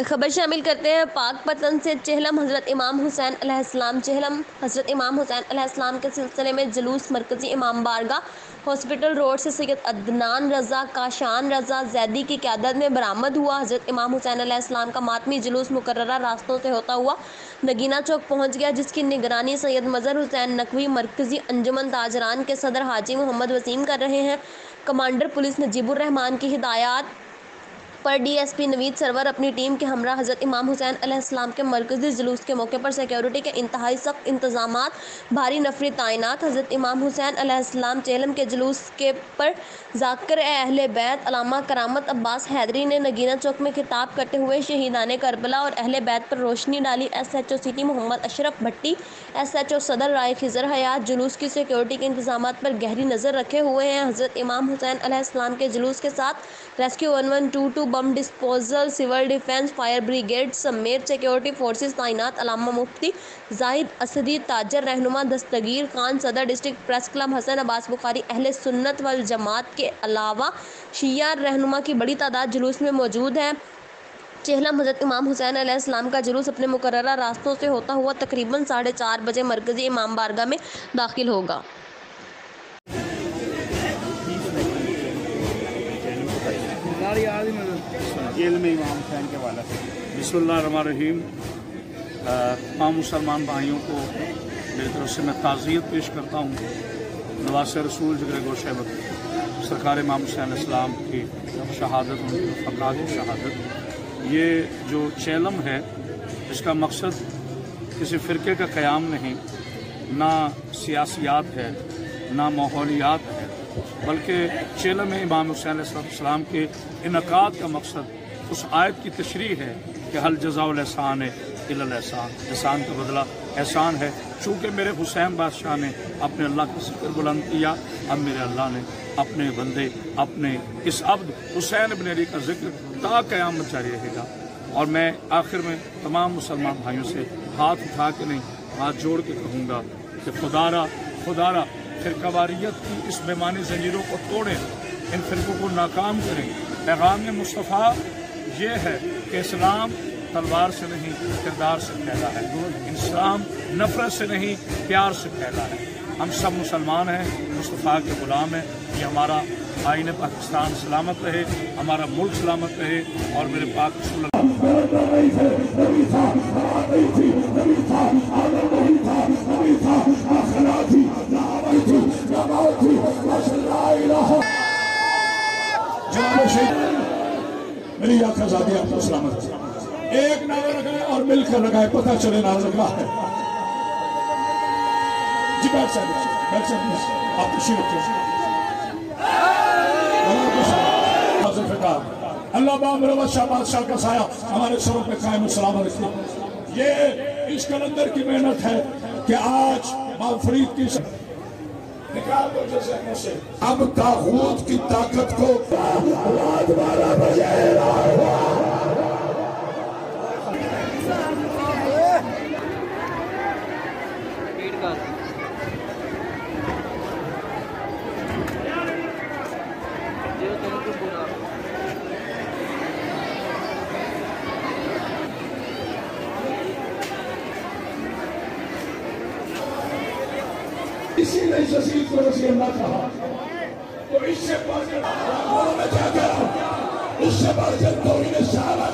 खबर शामिल करते हैं पाकपतन से। चेहलम हज़रत इमाम हुसैन अलैहिस्सलाम। चेहलम हज़रत इमाम हुसैन अलैहिस्सलाम के सिलसिले में जुलूस मरकज़ी इमाम बारगाह हॉस्पिटल रोड से सैयद अदनान रज़ा काशान रज़ा जैदी की क़यादत में बरामद हुआ। हज़रत इमाम हुसैन अलैहिस्सलाम का मातमी जुलूस मुकर्ररा रास्तों से होता हुआ नगीना चौक पहुँच गया, जिसकी निगरानी सैयद मज़हर हुसैन नकवी मरकज़ी अंजुमन ताजरान के सदर हाजी मोहम्मद वसीम कर रहे हैं। कमांडर पुलिस नजीबुर रहमान की हिदायत पर डीएसपी नवीद सरवर अपनी टीम के हमरा हज़रत इमाम हुसैन अलैहिस्सलाम के मरकज़ी जुलूस के मौके पर सिक्योरिटी के इंतहाई सख्त इंतजामात, भारी नफरी तैनात। हज़रत इमाम हुसैन अलैहिस्सलाम चेहलम के जुलूस के पर ज़ाकिर अहले बैत अल्लामा करामत अब्बास हैदरी ने नगीना चौक में खिताब करते हुए शहीदाने करबला और अहले बैत पर रोशनी डाली। SHO सिटी मोहम्मद अशरफ भट्टी, SHO सदर राय खिजर हयात जुलूस की सिक्योरिटी के इंतजामात पर गहरी नज़र रखे हुए हैं। हज़रत इमाम हुसैन अलैहिस्सलाम के जुलूस के साथ rescue 1122 bomb disposal, civil defence, fire brigade समेत सिक्योरिटी फोर्सेस तैनात। अल्लामा मुफ्ती जाहिद असदी, ताजर रहनुमा दस्तगीर खान, सदर district press club Hasan Abbas Bukhari, Ahle Sunnat वल जमात के अलावा शिया रहनुमा की बड़ी तादाद जुलूस में मौजूद है। चेहलम हज़रत इमाम हुसैन अलैहिस्सलाम का जुलूस अपने मुकर्ररा रास्तों से होता हुआ तकरीबन 4:30 बजे मरकज़ी इमाम बारगाह में दाखिल होगा। जेल में इमाम हुसैन के वाला बिस्मिल्लाहिर्रहमानिर्रहीम। तमाम मुसलमान भाइयों को मेरी तरफ से मैं ताज़ियत पेश करता हूँ। नवासे रसूल जिक्र गोशैबत सरकार इमाम हुसैन अलैहिस्सलाम की शहादत, उनकी फकात की शहादत। ये जो चेहलम है इसका मकसद किसी फ़िरके का क़याम नहीं, ना सियासियात है, ना माहौलियात है, बल्कि चेहलम में इमाम हुसैन अलैहिस्सलाम के इनकाद का मकसद उस आयत की तशरीह है कि हल जज़ाउल एहसान इल्लल एहसान, एहसान का बदला एहसान है। चूँकि मेरे हुसैन बादशाह ने अपने अल्लाह का ज़िक्र बुलंद किया, अब मेरे अल्लाह ने अपने बंदे, अपने इस अब्द हुसैन इब्न अली का जिक्र ता क़यामत जारी रहेगा। और मैं आखिर में तमाम मुसलमान भाइयों से हाथ उठा के नहीं, हाथ जोड़ के कहूँगा कि खुदारा फिरकावारियत की इस बेमानी जंजीरों को तोड़ें, इन फिरकों को नाकाम करें। पैगाम मुस्तफ़ा ये है कि इस्लाम तलवार से नहीं किरदार से फैला है, इस्लाम नफ़रत से नहीं प्यार से फैला है। हम सब मुसलमान हैं, मुस्तफ़ा के ग़ुलाम हैं। ये हमारा आईन पाकिस्तान सलामत रहे, हमारा मुल्क सलामत रहे और मेरे पाक मेरी आज़ादी आपको सलामत। एक नारा लगाए और मिलकर लगाए, पता चले नारा लगा है। जी बैठ साहब आप खुशी रखिए। अल्लाह बाब शाह का साया हमारे सरों पे कायम सलामत रखिए। ये इस कलंदर की मेहनत है कि आज फरीद की निकाल दो जैसे से अब तागूत की ताकत को इसी ने शशीद को रसी अल्लाह कहा, तो इससे बढ़कर क्या कहा, उससे बढ़कर कोई ने सारा